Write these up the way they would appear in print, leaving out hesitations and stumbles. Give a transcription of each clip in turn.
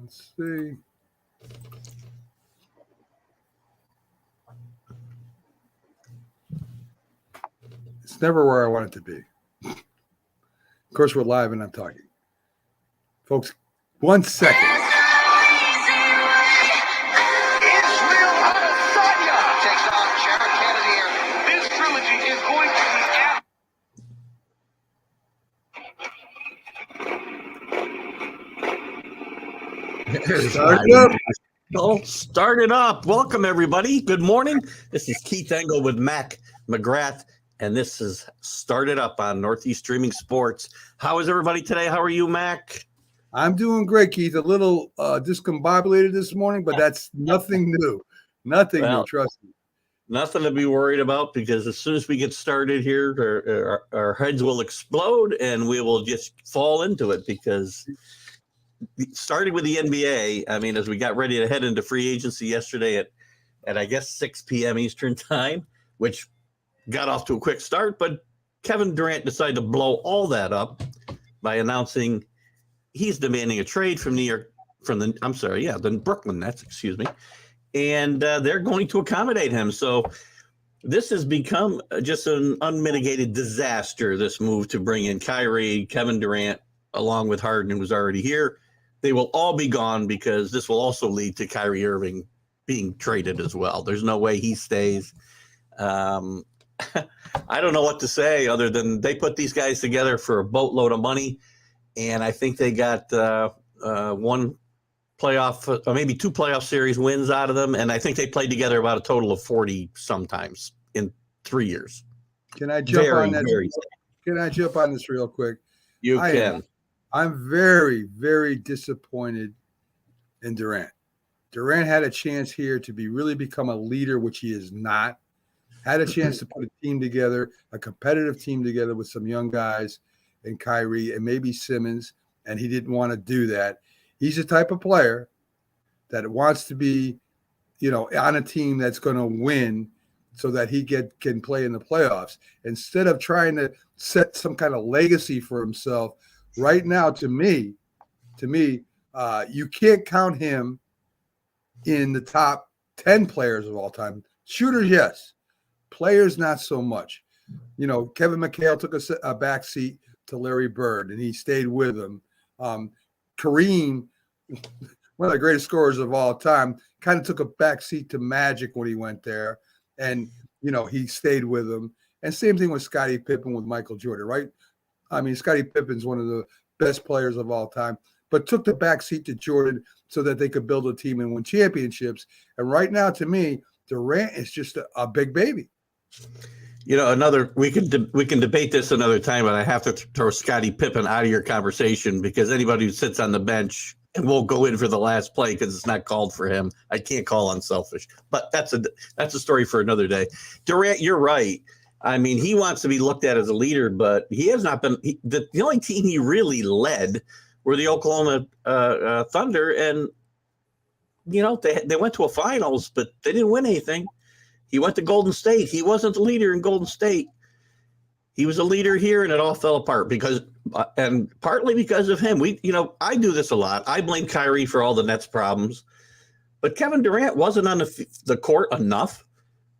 Let's see. It's never where I want it to be. Of course, we're live and I'm talking. Folks, 1 second. Start it up. Welcome, everybody. Good morning. This is Keith Engle with Mac McGrath, and this is Start It Up on Northeast Streaming Sports. How is everybody today? How are you, Mac? I'm doing great, Keith. A little discombobulated this morning, but that's nothing new. Nothing new, trust me. Nothing to be worried about, because as soon as we get started here, our heads will explode and we will just fall into it, because starting with the NBA, I mean, as we got ready to head into free agency yesterday at I guess 6 p.m. Eastern time, which got off to a quick start, but Kevin Durant decided to blow all that up by announcing he's demanding a trade from the Brooklyn Nets, excuse me, and they're going to accommodate him. So this has become just an unmitigated disaster, this move to bring in Kyrie, Kevin Durant, along with Harden, who's already here. They will all be gone, because this will also lead to Kyrie Irving being traded as well. There's no way he stays. I don't know what to say other than they put these guys together for a boatload of money, and I think they got one playoff or maybe two playoff series wins out of them, and I think they played together about a total of 40 sometimes in 3 years. Can I jump on that? Can I jump on this real quick? You can. I'm very, very disappointed in Durant. Durant had a chance here to really become a leader, which he is not. Had a chance to put a team together, a competitive team together with some young guys and Kyrie and maybe Simmons, and he didn't want to do that. He's the type of player that wants to be, on a team that's going to win so that he can play in the playoffs, instead of trying to set some kind of legacy for himself. Right now, to me, you can't count him in the top 10 players of all time. Shooters, yes. Players, not so much. Kevin McHale took a back seat to Larry Bird, and he stayed with him. Kareem, one of the greatest scorers of all time, kind of took a back seat to Magic when he went there, and, he stayed with him. And same thing with Scottie Pippen with Michael Jordan, right? I mean, Scottie Pippen's one of the best players of all time, but took the back seat to Jordan so that they could build a team and win championships. And right now, to me, Durant is just a big baby. We can debate this another time, but I have to throw Scottie Pippen out of your conversation, because anybody who sits on the bench and won't go in for the last play because it's not called for him, I can't call unselfish. But that's a story for another day. Durant, you're right. I mean, he wants to be looked at as a leader, but he has not been. The only team he really led were the Oklahoma Thunder, and they went to a finals, but they didn't win anything. He went to Golden State. He wasn't the leader in Golden State. He was a leader here, and it all fell apart and partly because of him. I do this a lot. I blame Kyrie for all the Nets problems, but Kevin Durant wasn't on the court enough,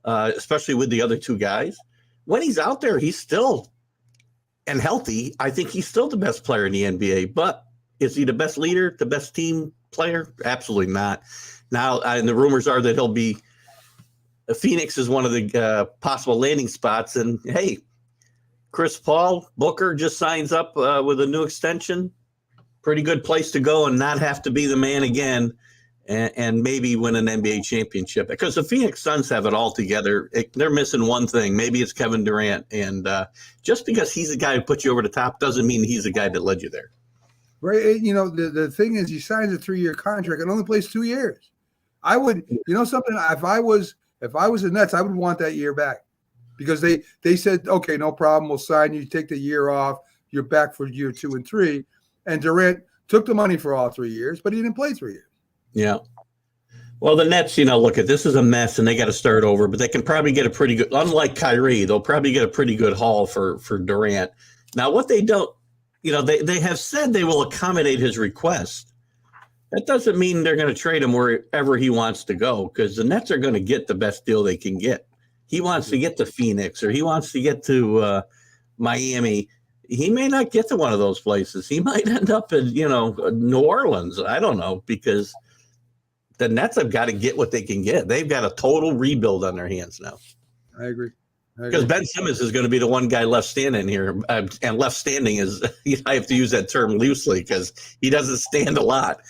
especially with the other two guys. When he's out there, he's still and healthy. I think he's still the best player in the NBA, but is he the best leader, the best team player? Absolutely not. Now, and the rumors are that he'll be Phoenix is one of the possible landing spots. And hey, Chris Paul, Booker just signs up with a new extension. Pretty good place to go and not have to be the man again. And maybe win an NBA championship, because the Phoenix Suns have it all together. They're missing one thing. Maybe it's Kevin Durant. And just because he's the guy who put you over the top doesn't mean he's the guy that led you there. Right. The thing is, he signs a 3-year contract and only plays 2 years. I would, something, if I was the Nets, I would want that year back, because they said, okay, no problem. We'll sign you. Take the year off. You're back for year 2 and 3. And Durant took the money for all 3 years, but he didn't play 3 years. Yeah. Well, the Nets, look, at this is a mess and they got to start over, but they can probably get a pretty good, unlike Kyrie, they'll probably get a pretty good haul for Durant. Now, what they don't, they have said they will accommodate his request. That doesn't mean they're going to trade him wherever he wants to go, because the Nets are going to get the best deal they can get. He wants to get to Phoenix, or he wants to get to Miami. He may not get to one of those places. He might end up in, New Orleans. I don't know, because the Nets have got to get what they can get. They've got a total rebuild on their hands now. I agree. Because Ben Simmons is going to be the one guy left standing here, and left standing is, I have to use that term loosely because he doesn't stand a lot.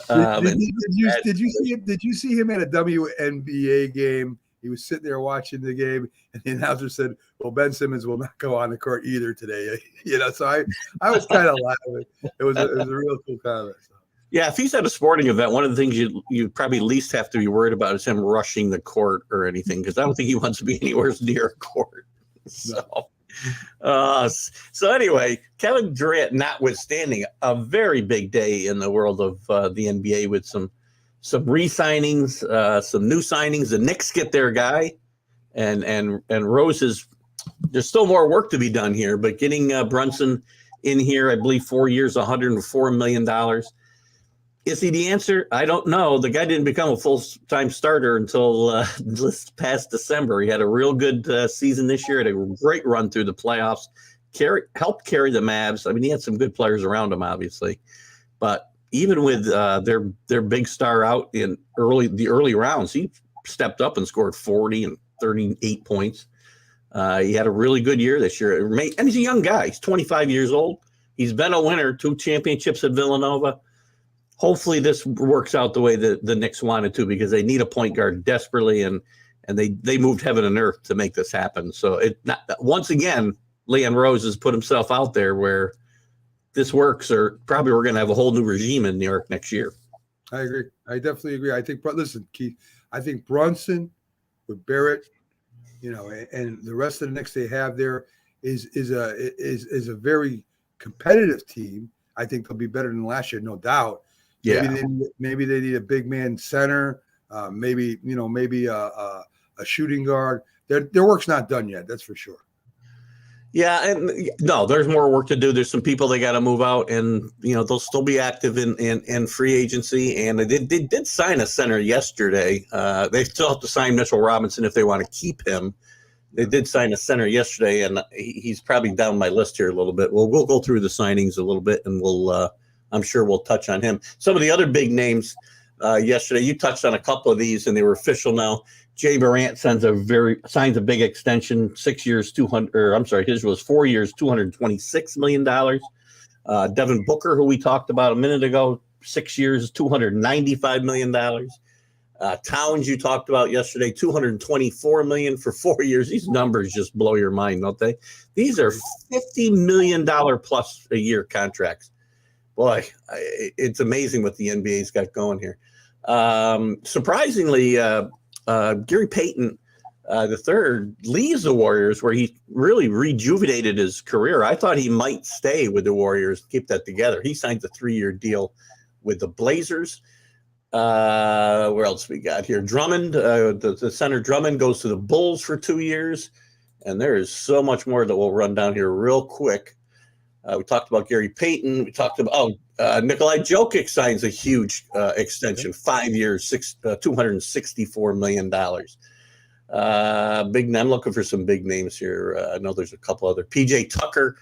Did you see him at a WNBA game? He was sitting there watching the game, and the announcer said, "Well, Ben Simmons will not go on the court either today." So I was kind of laughing. It was a real cool comment. So. Yeah, if he's at a sporting event, one of the things you probably least have to be worried about is him rushing the court or anything, because I don't think he wants to be anywhere near a court. So anyway, Kevin Durant notwithstanding, a very big day in the world of the NBA with some re-signings, some new signings. The Knicks get their guy, and Rose is. There's still more work to be done here, but getting Brunson in here, I believe 4 years, $104 million. Is he the answer? I don't know. The guy didn't become a full-time starter until just past December. He had a real good season this year, had a great run through the playoffs, helped carry the Mavs. I mean, he had some good players around him, obviously. But even with their big star out in the early rounds, he stepped up and scored 40 and 38 points. He had a really good year this year. And he's a young guy. He's 25 years old. He's been a winner, 2 championships at Villanova. Hopefully this works out the way that the Knicks wanted to, because they need a point guard desperately, and they moved heaven and earth to make this happen. So once again, Leon Rose has put himself out there where this works, or probably we're going to have a whole new regime in New York next year. I agree. I definitely agree. I think, listen, Keith, I think Brunson with Barrett, and the rest of the Knicks they have there is a very competitive team. I think they'll be better than last year, no doubt. Yeah, maybe they need a big man center, maybe a shooting guard. Their work's not done yet, that's for sure. Yeah, and no, there's more work to do. There's some people they got to move out, and they'll still be active in free agency. And they did sign a center yesterday. They still have to sign Mitchell Robinson if they want to keep him. They did sign a center yesterday, and he's probably down my list here a little bit. We'll go through the signings a little bit, and I'm sure we'll touch on him. Some of the other big names yesterday, you touched on a couple of these, and they were official now. Jay Morant signs a big extension, 6 years, his was 4 years, $226 million. Devin Booker, who we talked about a minute ago, 6 years, $295 million. Towns, you talked about yesterday, $224 million for 4 years. These numbers just blow your mind, don't they? These are $50 million plus a year contracts. Boy, it's amazing what the NBA's got going here. Surprisingly, Gary Payton III leaves the Warriors, where he really rejuvenated his career. I thought he might stay with the Warriors, keep that together. He signed a 3-year deal with the Blazers. Where else we got here? Drummond, the center Drummond goes to the Bulls for 2 years. And there is so much more that we'll run down here real quick. We talked about Gary Payton. We talked about Nikolai Jokic signs a huge extension, 5 years, $264 million. I'm looking for some big names here. I know there's a couple other. PJ Tucker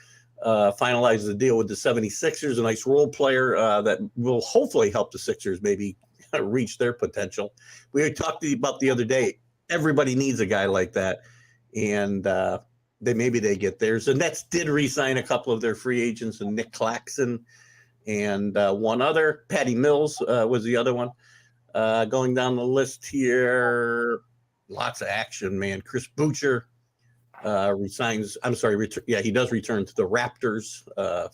finalizes the deal with the 76ers, a nice role player that will hopefully help the Sixers maybe reach their potential. We talked about the other day, everybody needs a guy like that. And they get theirs. The Nets did re-sign a couple of their free agents, and Nick Claxton and one other. Patty Mills was the other one. Going down the list here, lots of action, man. Chris Boucher resigns. He does return to the Raptors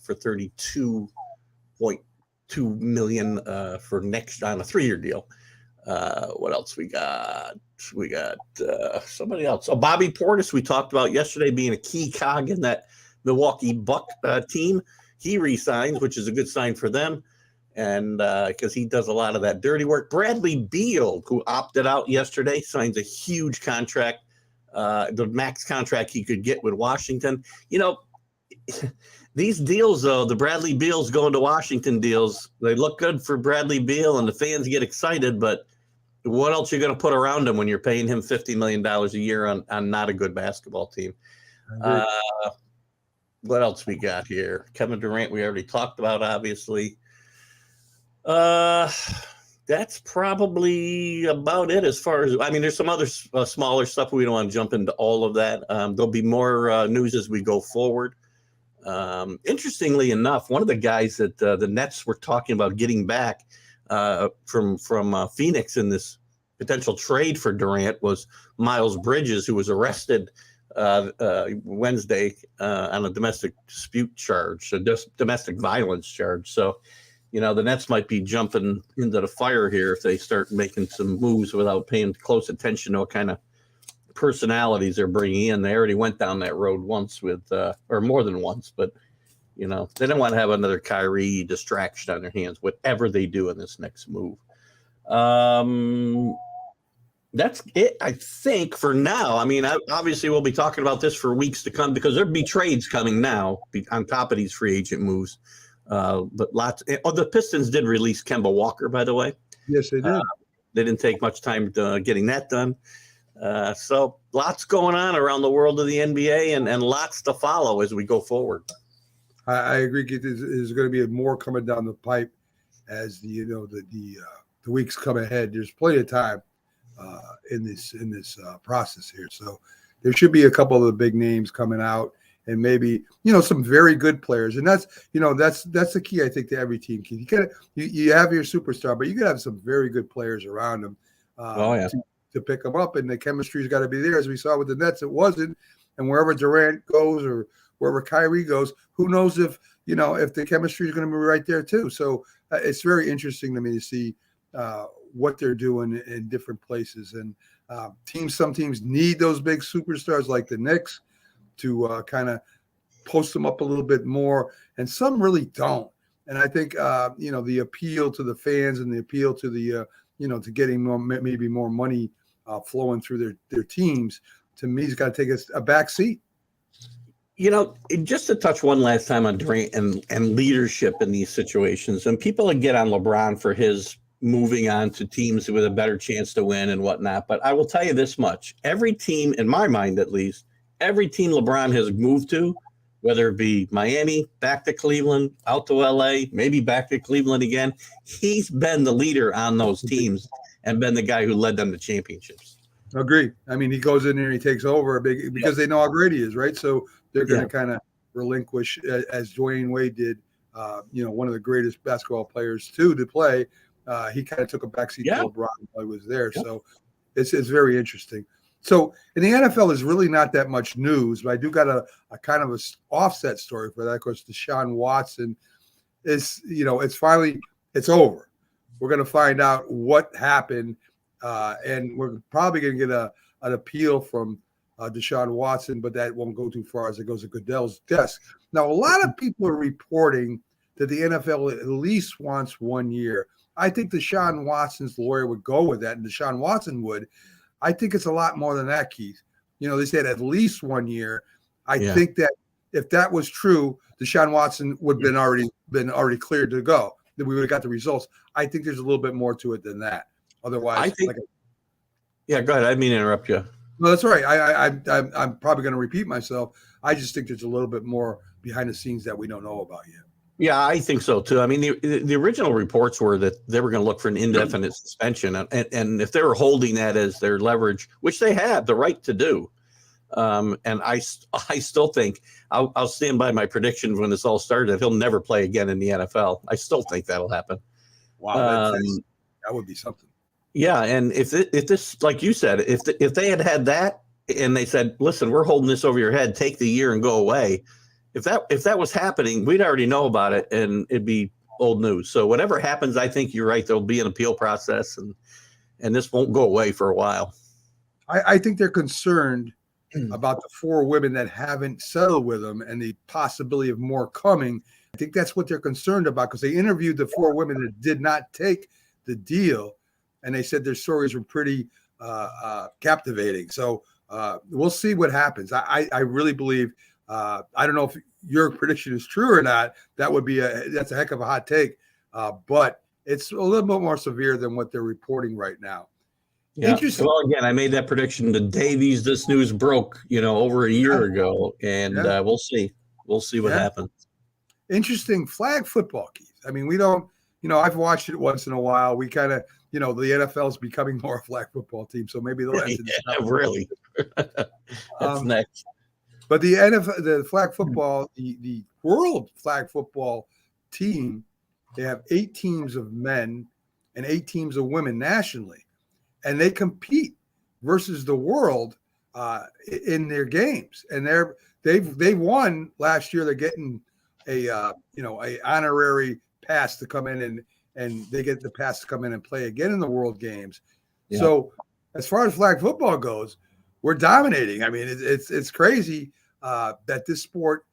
for $32.2 million for next on a 3-year deal. What else we got? We got somebody else. Oh, Bobby Portis, we talked about yesterday, being a key cog in that Milwaukee Buck team. He resigns, which is a good sign for them, and because he does a lot of that dirty work. Bradley Beal, who opted out yesterday, signs a huge contract, the max contract he could get with Washington. these deals, though, the Bradley Beals going to Washington deals, they look good for Bradley Beal, and the fans get excited. But what else are you going to put around him when you're paying him $50 million a year on not a good basketball team? What else we got here? Kevin Durant, we already talked about, obviously. That's probably about it as far as, I mean, there's some other smaller stuff. We don't want to jump into all of that. There'll be more news as we go forward. Interestingly enough, one of the guys that the Nets were talking about getting back from Phoenix in this potential trade for Durant was Miles Bridges, who was arrested Wednesday on a domestic dispute charge, a domestic violence charge. So, the Nets might be jumping into the fire here if they start making some moves without paying close attention to what kind of personalities they're bringing in. They already went down that road once with, or more than once, but they don't want to have another Kyrie distraction on their hands, whatever they do in this next move. That's it, I think, for now. I mean, obviously we'll be talking about this for weeks to come because there'll be trades coming now on top of these free agent moves. But lots. The Pistons did release Kemba Walker, by the way. Yes, they did. They didn't take much time getting that done. So lots going on around the world of the NBA and lots to follow as we go forward. I agree. There's going to be more coming down the pipe as the weeks come ahead. There's plenty of time in this process here. So there should be a couple of the big names coming out. And maybe some very good players, and that's the key, I think, to every team. You have your superstar, but you got to have some very good players around them to pick them up, and the chemistry's got to be there. As we saw with the Nets, it wasn't, and wherever Durant goes or wherever Kyrie goes, who knows if the chemistry is going to be right there too. So it's very interesting to me to see what they're doing in different places, and some teams need those big superstars like the Knicks to kind of post them up a little bit more, and some really don't. And I think the appeal to the fans and the appeal to the to getting maybe more money flowing through their teams, to me, has got to take a back seat. Just to touch one last time on Durant and leadership in these situations, and people get on LeBron for his moving on to teams with a better chance to win and whatnot. But I will tell you this much: every team, in my mind at least, every team LeBron has moved to, whether it be Miami, back to Cleveland, out to LA, maybe back to Cleveland again, he's been the leader on those teams and been the guy who led them to championships. Agreed. I mean, he goes in there and he takes over because they know how great he is, right? So they're going to kind of relinquish, as Dwayne Wade did, one of the greatest basketball players to play. He kind of took a backseat to LeBron while he was there. Yeah. So it's very interesting. So in the NFL, there's really not that much news, but I do got a kind of a offset story for that. Of course, Deshaun Watson is, it's over. We're going to find out what happened, and we're probably going to get an appeal from Deshaun Watson, but that won't go too far as it goes to Goodell's desk. Now, a lot of people are reporting that the NFL at least wants 1 year. I think Deshaun Watson's lawyer would go with that, and Deshaun Watson would. I think it's a lot more than that, Keith. They said at least 1 year. I think that if that was true, Deshaun Watson would have been already cleared to go. That we would have got the results. I think there's a little bit more to it than that. Otherwise, I think. Go ahead. I didn't mean to interrupt you. No, that's right. I'm probably going to repeat myself. I just think there's a little bit more behind the scenes that we don't know about yet. Yeah, I think so too. I mean, the original reports were that they were going to look for an indefinite suspension, and if they were holding that as their leverage, which they have the right to do, and I still think I'll stand by my prediction when this all started that he'll never play again in the NFL. I still think that'll happen. Wow, that would be something. Yeah, and if this, like you said, if they had that and they said, listen, we're holding this over your head, take the year and go away. If that was happening, we'd already know about it, and it'd be old news. So whatever happens, I think you're right. There'll be an appeal process, and this won't go away for a while. I think they're concerned about the 4 women that haven't settled with them and the possibility of more coming. I think that's what they're concerned about, because they interviewed the 4 women that did not take the deal, and they said their stories were pretty captivating. So we'll see what happens. I really believe. I don't know if your prediction is true or not, that's a heck of a hot take. But it's a little bit more severe than what they're reporting right now. Yeah. Interesting. Well, again, I made that prediction the day this news broke, over a year ago, and we'll see. We'll see what happens. Interesting flag football, Keith. I mean, we don't, I've watched it once in a while. We kind of, the NFL is becoming more a flag football team, so maybe they'll enter really. That's next. But the NFL, the flag football, the world flag football team, they have 8 teams of men and 8 teams of women nationally. And they compete versus the world in their games, and they've won last year. They're getting a honorary pass to come in, and they get the pass to come in and play again in the World Games. Yeah. So as far as flag football goes, we're dominating. I mean, it's crazy that this sport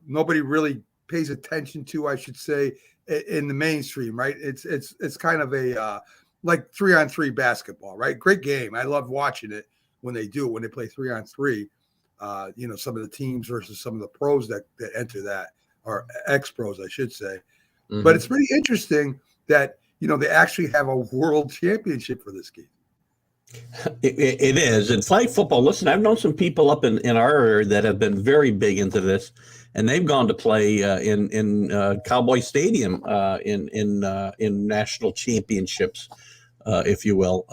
nobody really pays attention to, I should say, in the mainstream, right? It's kind of a like 3-on-3 basketball, right? Great game. I love watching it when they play 3-on-3. Some of the teams versus some of the pros that enter that, or ex-pros, I should say. Mm-hmm. But it's pretty interesting that, they actually have a world championship for this game. It is. And flag football, listen, I've known some people up in our area that have been very big into this, and they've gone to play in Cowboy Stadium in national championships. If you will.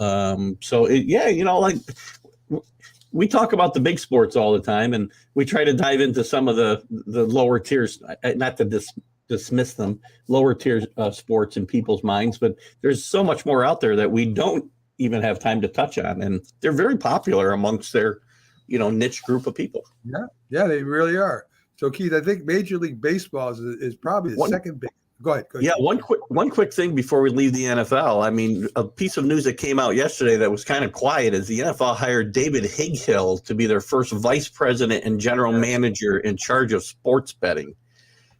We talk about the big sports all the time, and we try to dive into some of the lower tiers, not to dismiss them, lower tier sports in people's minds, but there's so much more out there that we don't even have time to touch on, and they're very popular amongst their, niche group of people. Yeah, they really are. So Keith, I think Major League Baseball is probably the second big. Go ahead. Yeah, one quick thing before we leave the NFL. I mean, a piece of news that came out yesterday that was kind of quiet is the NFL hired David Highill to be their first vice president and general manager in charge of sports betting.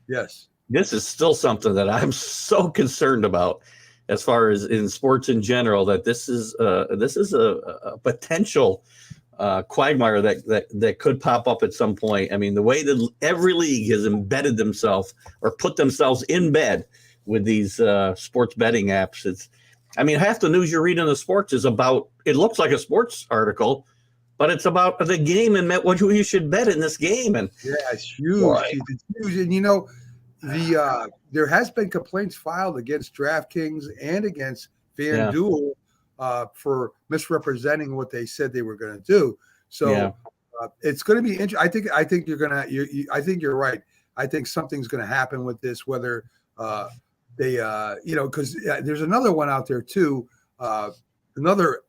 Yes. This is still something that I'm so concerned about as far as in sports in general, that this is a potential quagmire that could pop up at some point. I mean, the way that every league has embedded themselves or put themselves in bed with these sports betting apps. Half the news you read in the sports is about, it looks like a sports article, but it's about the game and who you should bet in this game. And yeah, it's huge. Right. It's huge. And there has been complaints filed against DraftKings and against FanDuel for misrepresenting what they said they were going to do. So it's going to be interesting. I think you're going to. I think you're right. I think something's going to happen with this. Whether they, because there's another one out there too. Another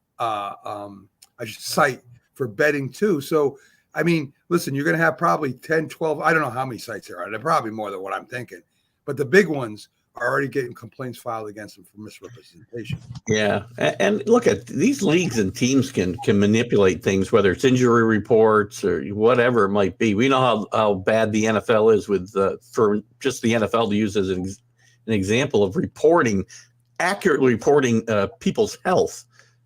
site for betting too. So I mean, listen, you're going to have probably 10, 12. I don't know how many sites there are. They're probably more than what I'm thinking. But the big ones are already getting complaints filed against them for misrepresentation. Yeah. And look at these leagues and teams can manipulate things, whether it's injury reports or whatever it might be. We know how bad the NFL is with for just the NFL to use as an example of accurately reporting people's health.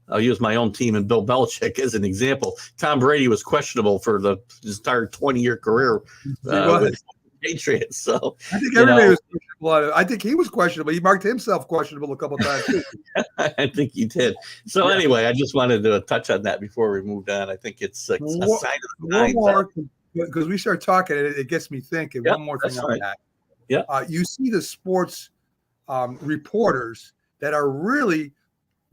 I'll use my own team and Bill Belichick as an example. Tom Brady was questionable for his entire 20-year career with the Patriots. So I think everybody was questionable. I think he was questionable. He marked himself questionable a couple of times too. I think he did. So anyway, I just wanted to touch on that before we moved on. I think it's a sign of the times. One more, because we start talking, it gets me thinking. One more thing on that. Yeah. You see the sports reporters that are really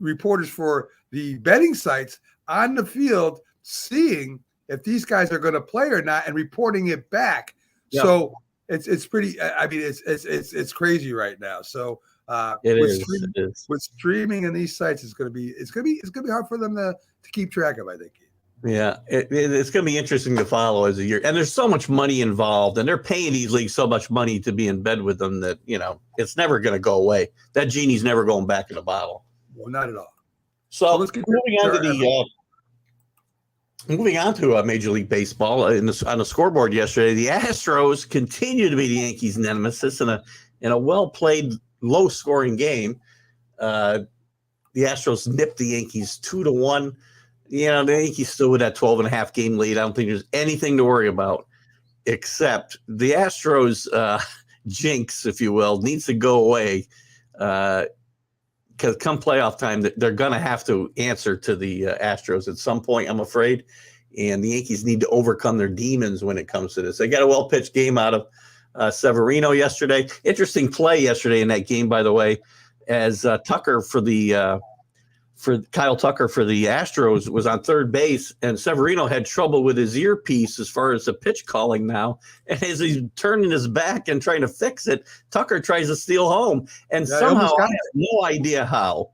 reporters for the betting sites on the field, seeing if these guys are going to play or not and reporting it back. Yeah. So it's pretty. I mean, it's crazy right now. So with streaming and these sites, it's going to be hard for them to keep track of, I think. Yeah, it's going to be interesting to follow as a year. And there's so much money involved, and they're paying these leagues so much money to be in bed with them that it's never going to go away. That genie's never going back in a bottle. Well, not at all. So moving on to Major League Baseball on the scoreboard yesterday, the Astros continue to be the Yankees' nemesis in a well-played, low-scoring game. The Astros nipped the Yankees 2-1. The Yankees still with that 12.5 game lead. I don't think there's anything to worry about. except the Astros jinx, if you will, needs to go away. Because come playoff time, they're going to have to answer to the Astros at some point, I'm afraid. And the Yankees need to overcome their demons when it comes to this. They got a well-pitched game out of Severino yesterday. Interesting play yesterday in that game, by the way, as Tucker for Kyle Tucker for the Astros was on third base, and Severino had trouble with his earpiece as far as the pitch calling now. And as he's turning his back and trying to fix it, Tucker tries to steal home. And somehow, I have no idea how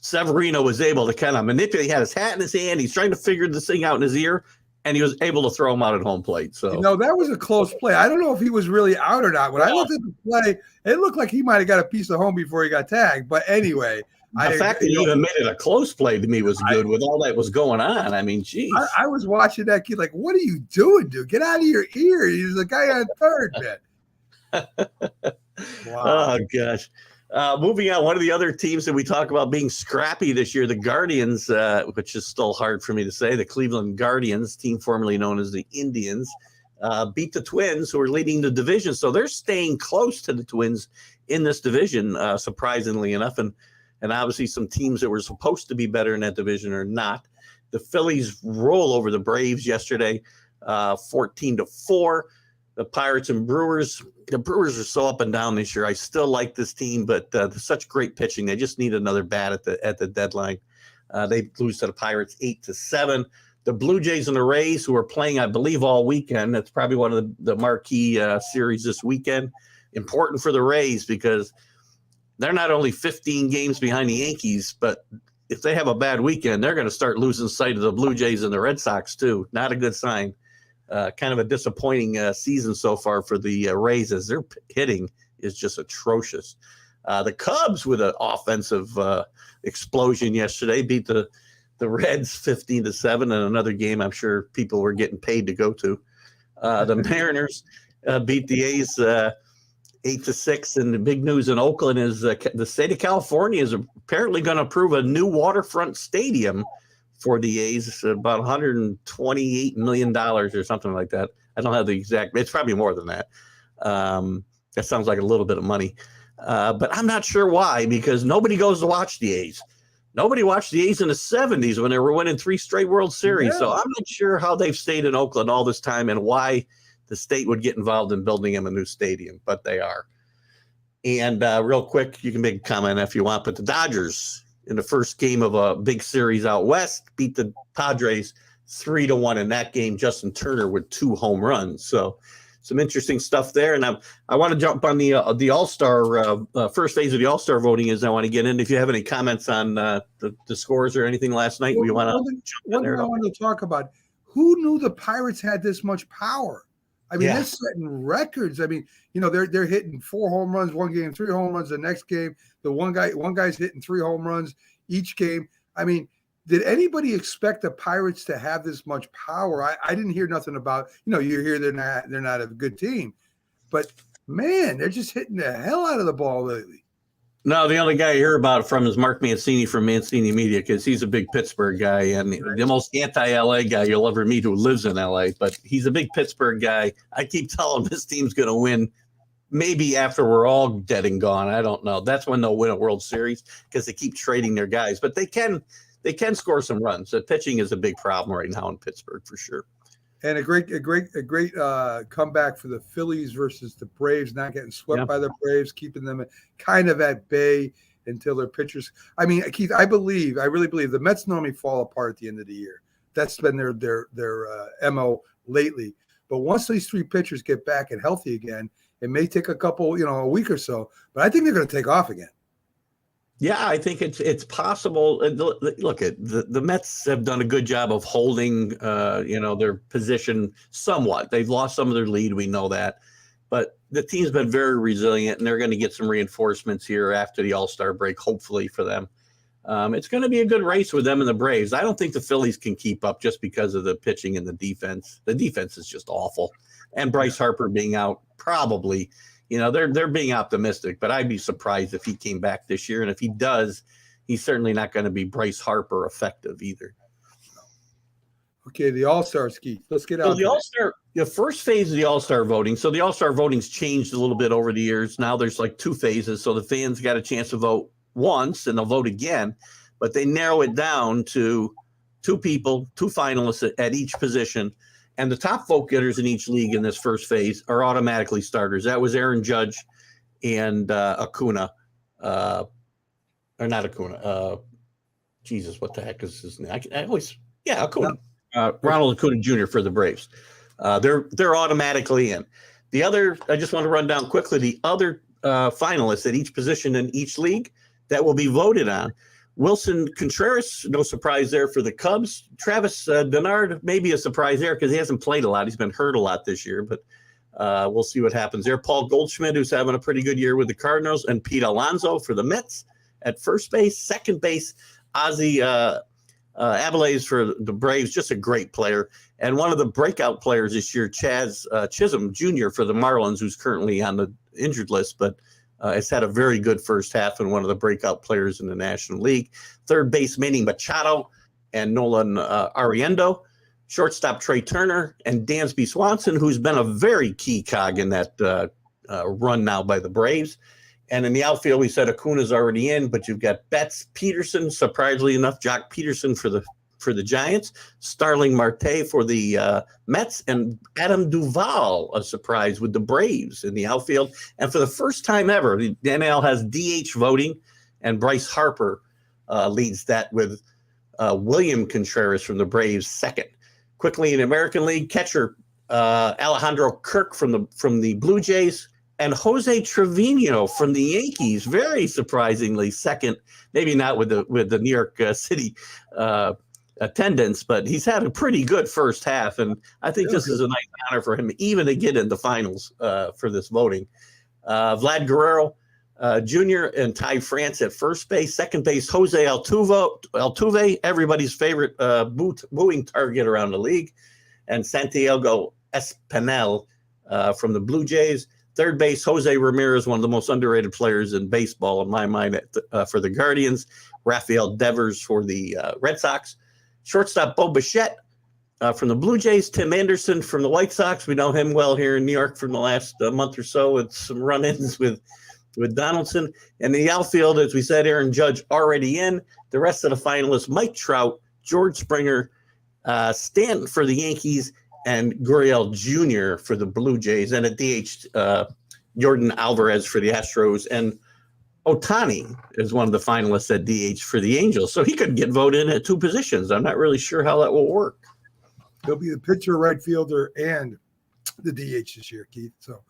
Severino was able to kind of manipulate. He had his hat in his hand. He's trying to figure this thing out in his ear, and he was able to throw him out at home plate. So, that was a close play. I don't know if he was really out or not. When I looked at the play, it looked like he might have got a piece of home before he got tagged. But anyway, the fact that he even made it a close play to me was good with all that was going on. I mean, geez. I was watching that kid like, what are you doing, dude? Get out of your ear. He's the guy on third, man. Wow. Oh, gosh. Moving on, one of the other teams that we talk about being scrappy this year, the Guardians, which is still hard for me to say, the Cleveland Guardians, team formerly known as the Indians, beat the Twins, who are leading the division. So they're staying close to the Twins in this division, surprisingly enough. And obviously some teams that were supposed to be better in that division are not. The Phillies roll over the Braves yesterday, 14-4. The Pirates and Brewers, the Brewers are so up and down this year. I still like this team, but such great pitching. They just need another bat at the deadline. They lose to the Pirates 8-7. The Blue Jays and the Rays, who are playing, I believe, all weekend. That's probably one of the marquee series this weekend. Important for the Rays because they're not only 15 games behind the Yankees, but if they have a bad weekend, they're going to start losing sight of the Blue Jays and the Red Sox too. Not a good sign. Kind of a disappointing season so far for the Rays, as their hitting is just atrocious. The Cubs, with an offensive explosion yesterday, beat the Reds 15-7 in another game I'm sure people were getting paid to go to. The Mariners beat the A's 8-6, and the big news in Oakland is the state of California is apparently going to approve a new waterfront stadium for the A's, about $128 million or something like that. I don't have the exact, it's probably more than that. That sounds like a little bit of money. But I'm not sure why, because nobody goes to watch the A's. Nobody watched the A's in the 70s when they were winning 3 straight World Series. Yeah. So I'm not sure how they've stayed in Oakland all this time and why the state would get involved in building them a new stadium, but they are. And real quick, you can make a comment if you want, but the Dodgers in the first game of a big series out west beat the Padres 3-1 in that game. Justin Turner with 2 home runs. So some interesting stuff there. And I want to jump on the All-Star first phase of the All-Star voting is I want to get in. If you have any comments on the scores or anything last night, we want to one thing I want to talk about. Who knew the Pirates had this much power? I mean, they're setting records. I mean, they're hitting 4 home runs one game, 3 home runs the next game. The one guy's hitting 3 home runs each game. I mean, did anybody expect the Pirates to have this much power? I didn't hear nothing about. You hear they're not a good team, but man, they're just hitting the hell out of the ball lately. No, the only guy I hear about it from is Mark Mancini from Mancini Media, because he's a big Pittsburgh guy and the most anti-LA guy you'll ever meet who lives in LA. But he's a big Pittsburgh guy. I keep telling him this team's going to win. Maybe after we're all dead and gone. I don't know. That's when they'll win a World Series because they keep trading their guys. But they can score some runs. The pitching is a big problem right now in Pittsburgh for sure. And a great comeback for the Phillies versus the Braves, not getting swept by the Braves, keeping them kind of at bay until their pitchers. I mean, Keith, I really believe the Mets normally fall apart at the end of the year. That's been their MO lately. But once these 3 pitchers get back and healthy again, it may take a week or so, but I think they're going to take off again. Yeah, I think it's possible. Look, the Mets have done a good job of holding, their position somewhat. They've lost some of their lead. We know that. But the team's been very resilient, and they're going to get some reinforcements here after the All-Star break, hopefully for them. It's going to be a good race with them and the Braves. I don't think the Phillies can keep up just because of the pitching and the defense. The defense is just awful. And Bryce Harper being out probably – they're being optimistic, but I'd be surprised if he came back this year. And if he does, he's certainly not going to be Bryce Harper effective either. Okay, the All-Stars, Keith. Let's get out. The the first phase of the All-Star voting. So the All-Star voting's changed a little bit over the years. Now there's like 2 phases. So the fans got a chance to vote once and they'll vote again, but they narrow it down to 2 people, 2 finalists at each position. And the top vote getters in each league in this first phase are automatically starters. That was Aaron Judge and Acuna, or not Acuna. Jesus, what the heck is his name? Acuna. Ronald Acuna Jr. for the Braves. They're automatically in. The other, I just want to run down quickly the other finalists at each position in each league that will be voted on. Wilson Contreras, no surprise there for the Cubs. Travis Denard, maybe a surprise there because he hasn't played a lot. He's been hurt a lot this year, but we'll see what happens there. Paul Goldschmidt, who's having a pretty good year with the Cardinals, and Pete Alonso for the Mets at first base. Second base, Ozzie Aviles for the Braves, just a great player. And one of the breakout players this year, Chaz Chisholm Jr. for the Marlins, who's currently on the injured list, but has had a very good first half and one of the breakout players in the National League. Third base, Manny Machado and Nolan Ariendo. Shortstop, Trey Turner and Dansby Swanson, who's been a very key cog in that run now by the Braves. And in the outfield, we said Acuna's already in, but you've got Betts, Peterson, surprisingly enough, Jock Peterson for the Giants, Starling Marte for the Mets, and Adam Duvall, a surprise, with the Braves in the outfield. And for the first time ever, the NL has DH voting, and Bryce Harper leads that with William Contreras from the Braves second. Quickly in the American League, catcher Alejandro Kirk from the Blue Jays, and Jose Trevino from the Yankees, very surprisingly second. Maybe not with the New York City attendance, but he's had a pretty good first half, and I think this is a nice honor for him even to get in the finals for this voting. Vlad Guerrero Jr. and Ty France at first base. Second base, Jose Altuve, everybody's favorite booing target around the league, and Santiago Espinal from the Blue Jays. Third base, Jose Ramirez, one of the most underrated players in baseball in my mind for the Guardians. Rafael Devers for the Red Sox. Shortstop, Bo Bichette from the Blue Jays. Tim Anderson from the White Sox. We know him well here in New York from the last month or so with some run-ins with Donaldson. And the outfield, as we said, Aaron Judge already in. The rest of the finalists, Mike Trout, George Springer, Stanton for the Yankees, and Gurriel Jr. for the Blue Jays, and at DH, Jordan Alvarez for the Astros, and Ohtani is one of the finalists at DH for the Angels. So he could get voted in at 2 positions. I'm not really sure how that will work. He'll be the pitcher, right fielder, and the DH this year, Keith. So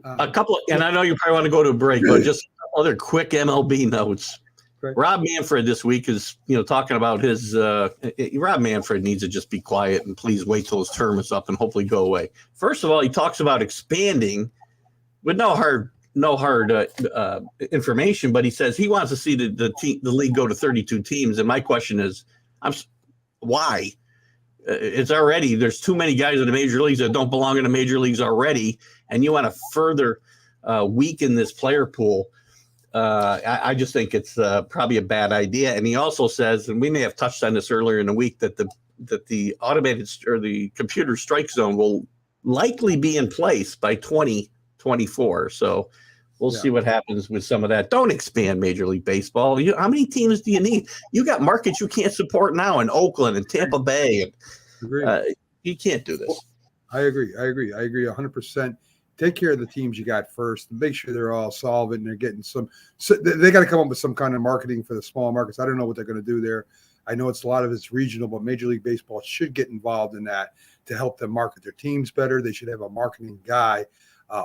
a couple, and I know you probably want to go to a break, but just other quick MLB notes. Right. Rob Manfred this week is, talking about his. Rob Manfred needs to just be quiet and please wait till his term is up and hopefully go away. First of all, he talks about expanding with no hard information, but he says he wants to see the league go to 32 teams. And my question is, why? There's too many guys in the major leagues that don't belong in the major leagues already, and you want to further weaken this player pool. I just think it's probably a bad idea. And he also says, and we may have touched on this earlier in the week, that the automated or the computer strike zone will likely be in place by 2024. So we'll see what happens with some of that. Don't expand Major League Baseball. How many teams do you need? You got markets you can't support now in Oakland and Tampa Bay. And, you can't do this. I agree 100%. Take care of the teams you got first and make sure they're all solvent and they're getting they got to come up with some kind of marketing for the small markets. I don't know what they're going to do there. I know a lot of it's regional, but Major League Baseball should get involved in that to help them market their teams better. They should have a marketing guy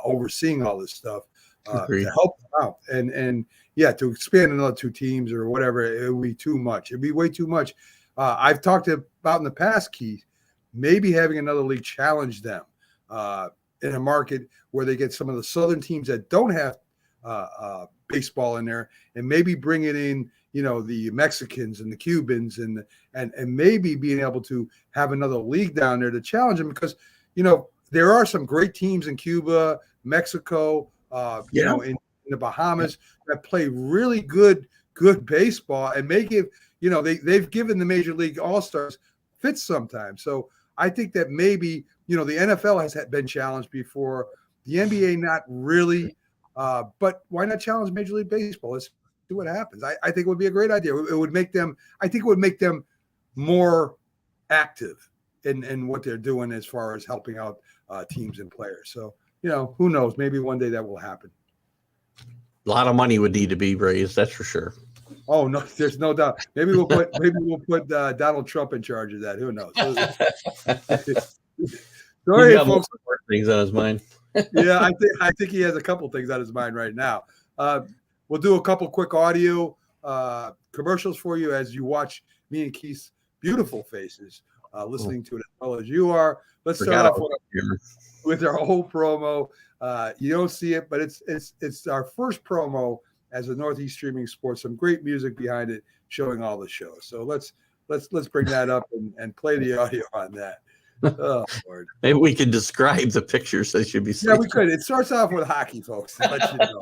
overseeing all this stuff to help them out. And to expand another 2 teams or whatever, it would be too much. It'd be way too much. I've talked about in the past, Keith, maybe having another league challenge them in a market where they get some of the southern teams that don't have baseball in there, and maybe bringing in the Mexicans and the Cubans and maybe being able to have another league down there to challenge them, because there are some great teams in Cuba, Mexico, in the Bahamas that play really good baseball and may give they've given the Major League All-Stars fits sometimes. So I think that maybe, the NFL has been challenged before. The NBA, not really. But why not challenge Major League Baseball? Let's see what happens. I think it would be a great idea. It would make them, I think it would make them more active in what they're doing as far as helping out teams and players. So, who knows? Maybe one day that will happen. A lot of money would need to be raised, that's for sure. Oh no, there's no doubt. Maybe we'll put Donald Trump in charge of that. Who knows? Sorry, folks. Things on his mind. Yeah, I think he has a couple things on his mind right now. We'll do a couple quick audio commercials for you as you watch me and Keith's beautiful faces, listening to it as well as you are. Let's start off with our whole promo. You don't see it, but it's our first promo as a Northeast Streaming Sports. Some great music behind it, showing all the shows. So let's bring that up and play the audio on that. Oh, Lord. Maybe we can describe the pictures they should be seeing. Yeah, we could. It starts off with hockey, folks. To let you know.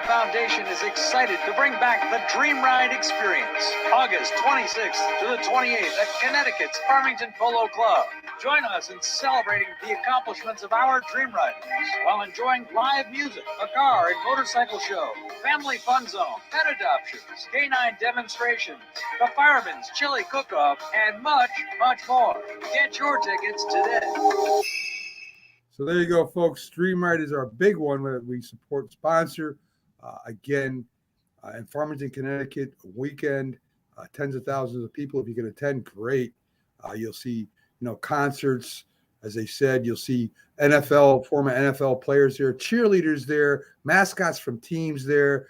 Foundation is excited to bring back the Dream Ride experience, August 26th to the 28th at Connecticut's Farmington Polo Club. Join us in celebrating the accomplishments of our Dream Riders while enjoying live music, a car and motorcycle show, family fun zone, pet adoptions, canine demonstrations, the Fireman's Chili Cook-Off, and much, much more. Get your tickets today. So there you go, folks. Dream Ride is our big one that we support sponsor. Again, in Farmington, Connecticut, a weekend, tens of thousands of people. If you can attend, great. You'll see, concerts. As they said, you'll see former NFL players there, cheerleaders there, mascots from teams there.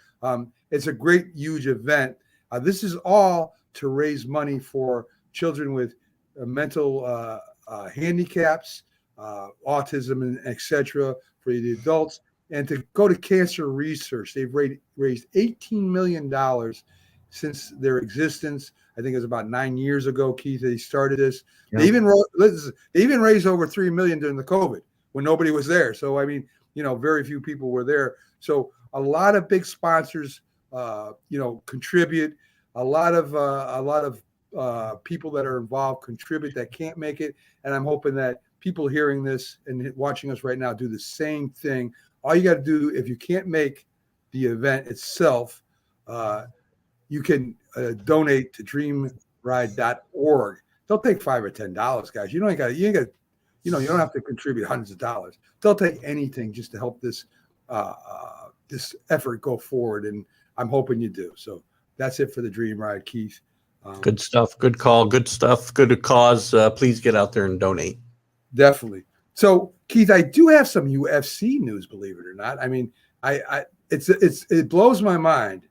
It's a great, huge event. This is all to raise money for children with mental handicaps, autism, and etc. for the adults. And to go to cancer research. They've raised $18 million since their existence. I think it was about 9 years ago, Keith, they started this. Yeah. They even raised over $3 million during the COVID when nobody was there. So, I mean, very few people were there. So a lot of big sponsors, contribute. A lot of people that are involved contribute that can't make it. And I'm hoping that people hearing this and watching us right now do the same thing. All you got to do, if you can't make the event itself, you can donate to dreamride.org. They'll take $5 or $10, guys. You don't have to contribute hundreds of dollars. They'll take anything just to help this this effort go forward, and I'm hoping you do. So that's it for the Dream Ride, Keith. Good stuff. Good call. Good stuff. Good cause. Please get out there and donate. Definitely. So, Keith, I do have some UFC news, believe it or not. I mean, it blows my mind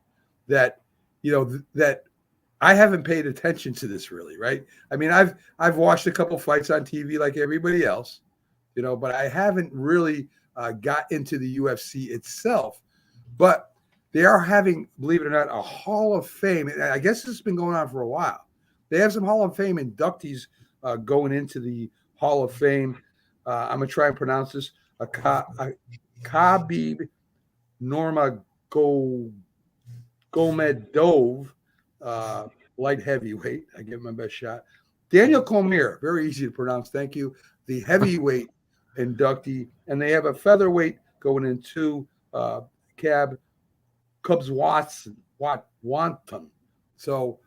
that that I haven't paid attention to this really, right? I mean, I've watched a couple fights on TV like everybody else, but I haven't really got into the UFC itself. But they are having, believe it or not, a Hall of Fame. I guess this has been going on for a while. They have some Hall of Fame inductees going into the Hall of Fame. I'm going to try and pronounce this. Khabib Nurmagomedov, light heavyweight. I give him my best shot. Daniel Cormier, very easy to pronounce. Thank you. The heavyweight inductee. And they have a featherweight going into Cub Watson. So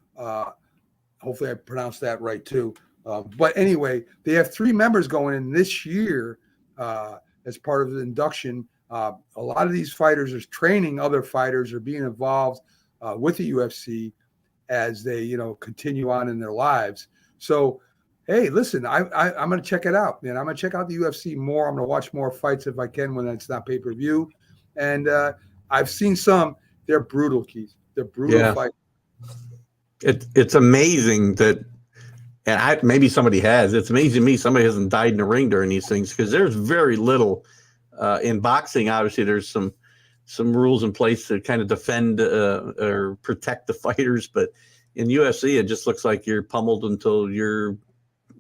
hopefully I pronounced that right too. But anyway, they have 3 members going in this year as part of the induction. A lot of these fighters are training other fighters or being involved with the UFC as they, continue on in their lives. So, hey, listen, I'm going to check it out, man. I'm going to check out the UFC more. I'm going to watch more fights if I can when it's not pay-per-view. And I've seen some. They're brutal, Keith. They're brutal fights. It's amazing that, and maybe somebody has. It's amazing to me somebody hasn't died in the ring during these things, because there's very little in boxing. Obviously, there's some rules in place to kind of defend or protect the fighters, but in UFC, it just looks like you're pummeled until you're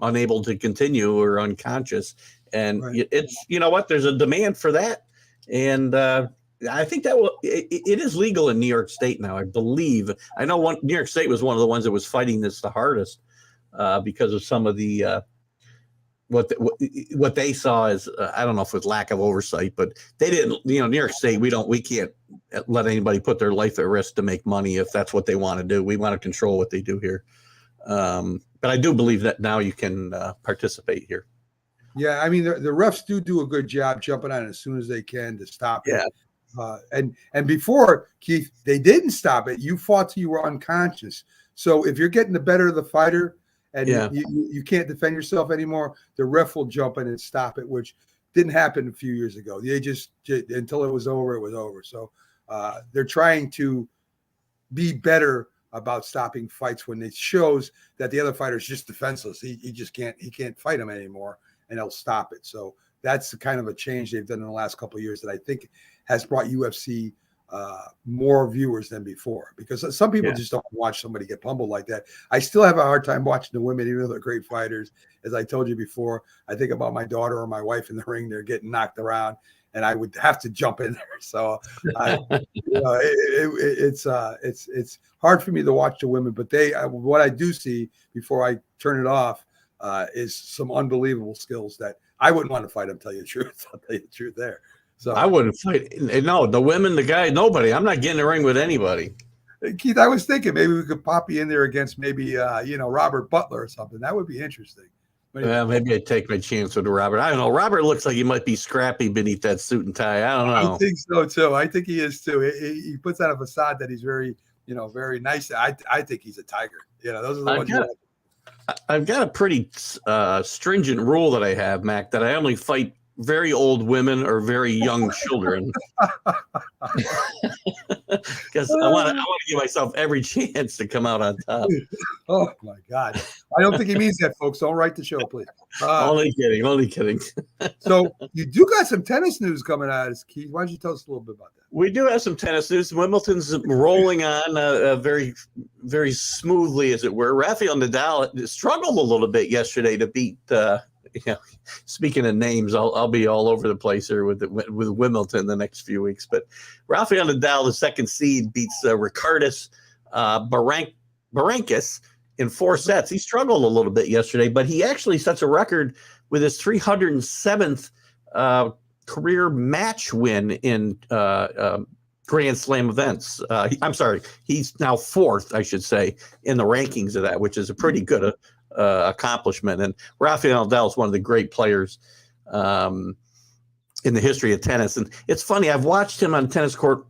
unable to continue or unconscious. And it's, you know what, there's a demand for that. And I think that it is legal in New York State now, I believe. I know New York State was one of the ones that was fighting this the hardest because of some of the what they saw as I don't know if it was lack of oversight, but they didn't. New York State, we can't let anybody put their life at risk to make money if that's what they want to do. We want to control what they do here. But I do believe that now you can participate here. Yeah, I mean the refs do a good job jumping on it as soon as they can to stop it. And before, Keith, they didn't stop it. You fought till you were unconscious. So if you're getting the better of the fighter and you can't defend yourself anymore, the ref will jump in and stop it, which didn't happen a few years ago. They just until it was over, it was over. So they're trying to be better about stopping fights when it shows that the other fighter's just defenseless. He just can't fight him anymore, and they'll stop it. So that's the kind of a change they've done in the last couple of years that I think has brought UFC more viewers than before, because some people just don't watch somebody get pummeled like that. I still have a hard time watching the women, even though they're great fighters. As I told you before, I think about my daughter or my wife in the ring, they're getting knocked around, and I would have to jump in there. So it's hard for me to watch the women, but what I do see before I turn it off is some unbelievable skills that I wouldn't want to fight them, tell you the truth. I'll tell you the truth there. So I wouldn't fight. No, the women, the guy, nobody. I'm not getting in the ring with anybody. Keith, I was thinking maybe we could pop you in there against maybe Robert Butler or something. That would be interesting. Maybe I'd take my chance with Robert. I don't know. Robert looks like he might be scrappy beneath that suit and tie. I don't know. I think so too. I think he is too. He puts on a facade that he's very, very nice. I think he's a tiger. Those are the ones. I've got a pretty stringent rule that I have, Mac, that I only fight very old women or very young children, because I want to give myself every chance to come out on top. Oh my God! I don't think he means that, folks. Don't write the show, please. Only kidding. So you do got some tennis news coming out, Keith. Why don't you tell us a little bit about that? We do have some tennis news. Wimbledon's rolling on very, very smoothly, as it were. Rafael Nadal struggled a little bit yesterday to beat. Speaking of names, I'll be all over the place here with Wimbledon the next few weeks. But Rafael Nadal, the second seed, beats Ricardus Berankis in 4 sets. He struggled a little bit yesterday, but he actually sets a record with his 307th career match win in Grand Slam events. I'm sorry, he's now 4th, I should say, in the rankings of that, which is a pretty good accomplishment. And Rafael Nadal is one of the great players in the history of tennis. And it's funny, I've watched him on tennis court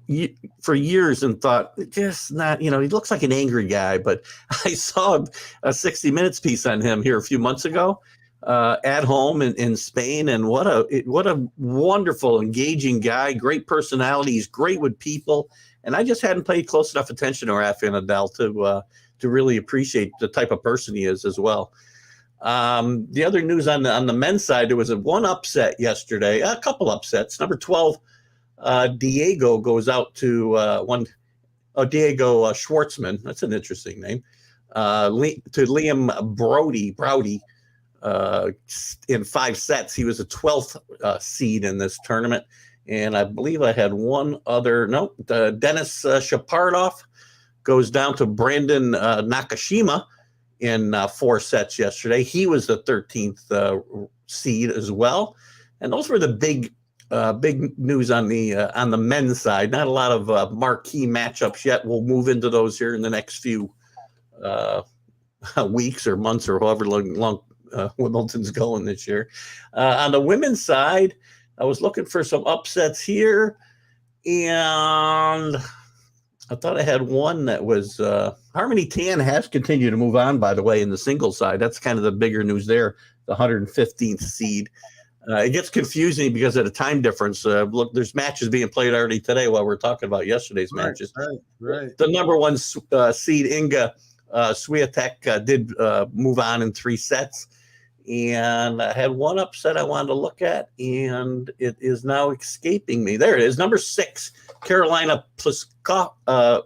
for years and thought, just not, he looks like an angry guy. But I saw a 60 Minutes piece on him here a few months ago at home in Spain. And what a wonderful, engaging guy, great personality. He's great with people. And I just hadn't paid close enough attention to Rafael Nadal to really appreciate the type of person he is as well. The other news on the men's side, there was one upset yesterday, a couple upsets. Number 12, Diego goes out to Diego Schwartzman. That's an interesting name. To Liam Brody in 5 sets. He was a 12th seed in this tournament. And I believe I had one other. Dennis Shapovalov goes down to Brandon Nakashima in 4 sets yesterday. He was the 13th seed as well. And those were the big news on the men's side. Not a lot of marquee matchups yet. We'll move into those here in the next few weeks or months or however long Wimbledon's going this year. On the women's side, I was looking for some upsets here, and I thought I had one that was Harmony Tan has continued to move on, by the way, in the singles side. That's kind of the bigger news there, the 115th seed. It gets confusing because of the time difference. Look, there's matches being played already today while we're talking about yesterday's matches. Right. The number one seed, Inga Swiatek, did move on in 3 sets. And I had one upset I wanted to look at, and it is now escaping me. There it is. Number 6, Carolina Pliskova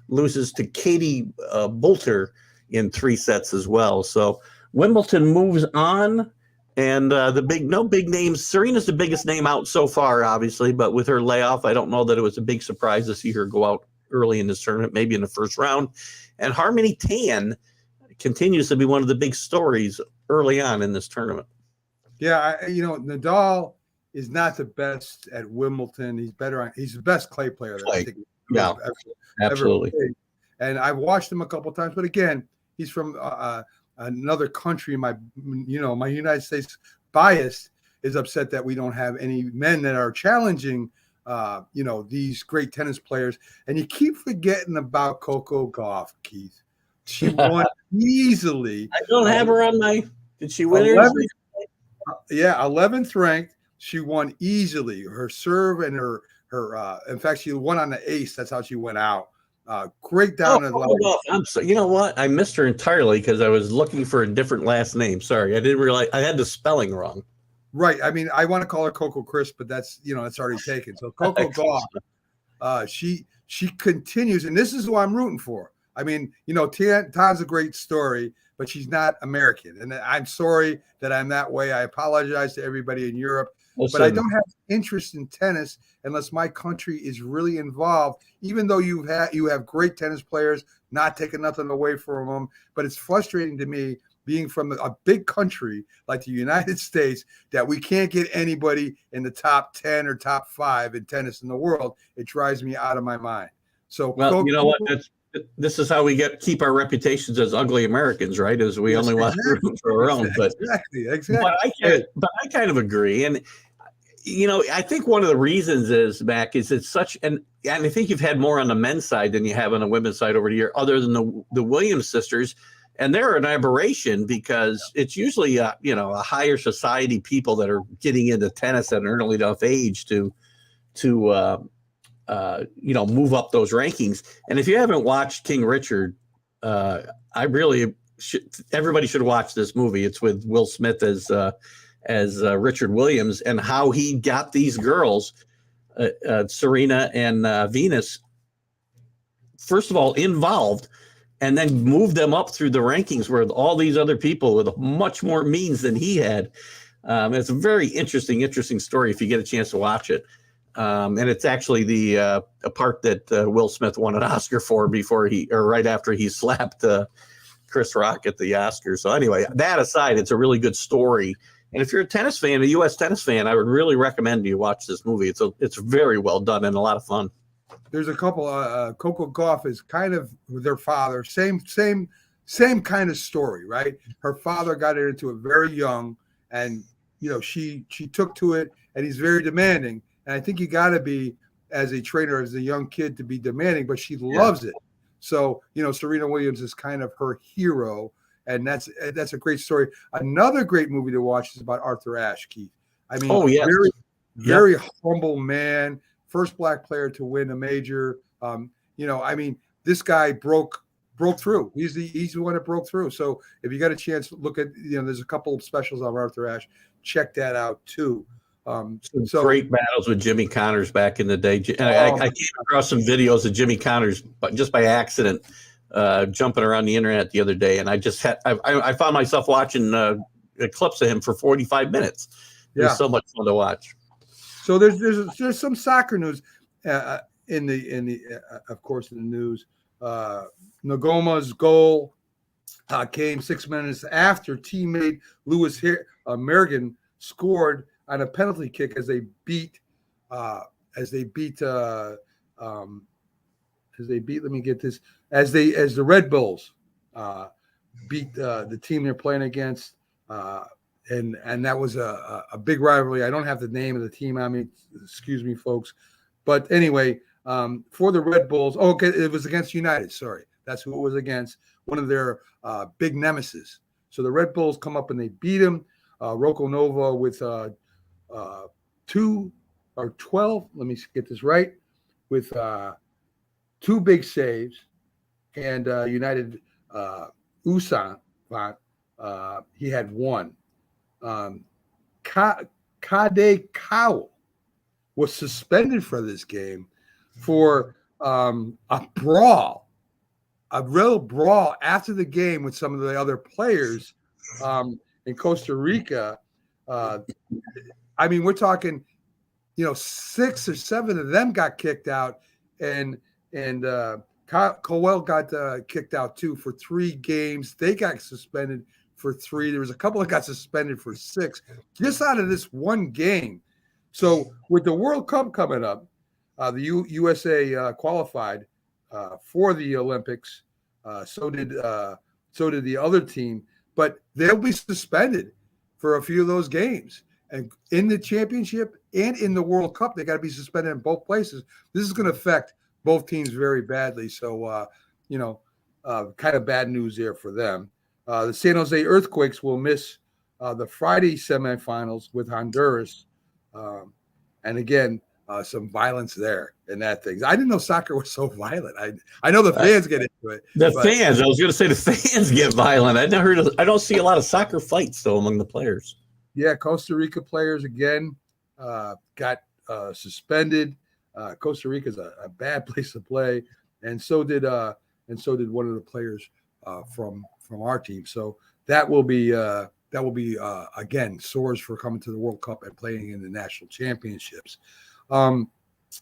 loses to Katie Bolter in 3 sets as well. So Wimbledon moves on, and no big names. Serena's the biggest name out so far, obviously, but with her layoff, I don't know that it was a big surprise to see her go out early in this tournament, maybe in the first round. And Harmony Tan continues to be one of the big stories early on in this tournament. Yeah, Nadal is not the best at Wimbledon. He's better he's the best clay player that I think absolutely. Ever. And I've watched him a couple of times, but again, he's from another country. My United States bias is upset that we don't have any men that are challenging these great tennis players. And you keep forgetting about Coco Gauff, Keith. She won easily. I don't have her on my. Did she win? 11th ranked. She won easily. Her serve and her. In fact, she won on the ace. That's how she went out. Great down at the I'm so. You know what? I missed her entirely because I was looking for a different last name. Sorry, I didn't realize I had the spelling wrong. Right. I mean, I want to call her Coco Crisp, but that's it's already taken. So Coco Gauff, she continues, and this is who I'm rooting for. I mean, Tan's a great story, but she's not American. And I'm sorry that I'm that way. I apologize to everybody in Europe. But I don't have interest in tennis unless my country is really involved, even though you have great tennis players, not taking nothing away from them. But it's frustrating to me, being from a big country like the United States, that we can't get anybody in the top 10 or top 5 in tennis in the world. It drives me out of my mind. So, well, you know what? This is how we keep our reputations as ugly Americans, right? As we only want to root for our own. But exactly. But I kind of agree. And I think one of the reasons is, Mac, is it's such and I think you've had more on the men's side than you have on the women's side over the year, other than the Williams sisters. And they're an aberration because it's usually a higher society people that are getting into tennis at an early enough age to move up those rankings. And if you haven't watched King Richard, I really everybody should watch this movie. It's with Will Smith as Richard Williams, and how he got these girls, Serena and Venus, first of all, involved, and then moved them up through the rankings where all these other people with much more means than he had. It's a very interesting story if you get a chance to watch it. And it's actually a part that Will Smith won an Oscar for right after he slapped Chris Rock at the Oscars. So anyway, that aside, it's a really good story. And if you're a tennis fan, a U.S. tennis fan, I would really recommend you watch this movie. It's very well done and a lot of fun. There's a couple. Coco Gauff is kind of their father. Same kind of story, right? Her father got into it very young, and she took to it, and he's very demanding. And I think you got to be, as a trainer, as a young kid, to be demanding, but she loves it. So, Serena Williams is kind of her hero, and that's a great story. Another great movie to watch is about Arthur Ashe, Keith. I mean, very humble man, first black player to win a major. This guy broke through. He's the one that broke through. So if you got a chance, look at, there's a couple of specials on Arthur Ashe. Check that out too. Great battles with Jimmy Connors back in the day. I came across some videos of Jimmy Connors, but just by accident, jumping around the internet the other day, and I found myself watching clips of him for 45 minutes. It was so much fun to watch. So there's some soccer news in the of course in the news. Nagoma's goal came 6 minutes after teammate Lewis Mergen scored on a penalty kick as they beat let me get this, as the Red Bulls beat the team they're playing against, and that was a big rivalry. I don't have the name of the team on me, excuse me folks, but anyway, for the Red Bulls, okay, it was against United, sorry, that's who it was against, one of their big nemesis. So the Red Bulls come up and they beat them. Rocco Nova with 2 or 12. Let me get this right. With 2 big saves, and United Usan, he had 1. Kade Cowell was suspended for this game for a brawl, a real brawl after the game with some of the other players in Costa Rica. I mean, we're talking, 6 or 7 of them got kicked out, and Cowell got kicked out too for 3 games. They got suspended for 3. There was a couple that got suspended for 6, just out of this one game. So with the World Cup coming up, the USA qualified for the Olympics. So did the other team, but they'll be suspended for a few of those games. And in the championship and in the World Cup, they got to be suspended in both places. This is going to affect both teams very badly. So, kind of bad news there for them. The San Jose Earthquakes will miss the Friday semifinals with Honduras. And again, some violence there in that thing. I didn't know soccer was so violent. I know the fans get into it. I was going to say the fans get violent. I don't see a lot of soccer fights though among the players. Yeah, Costa Rica players again got suspended. Costa Rica is a bad place to play, and so did one of the players from our team. So that will be again sores for coming to the World Cup and playing in the national championships.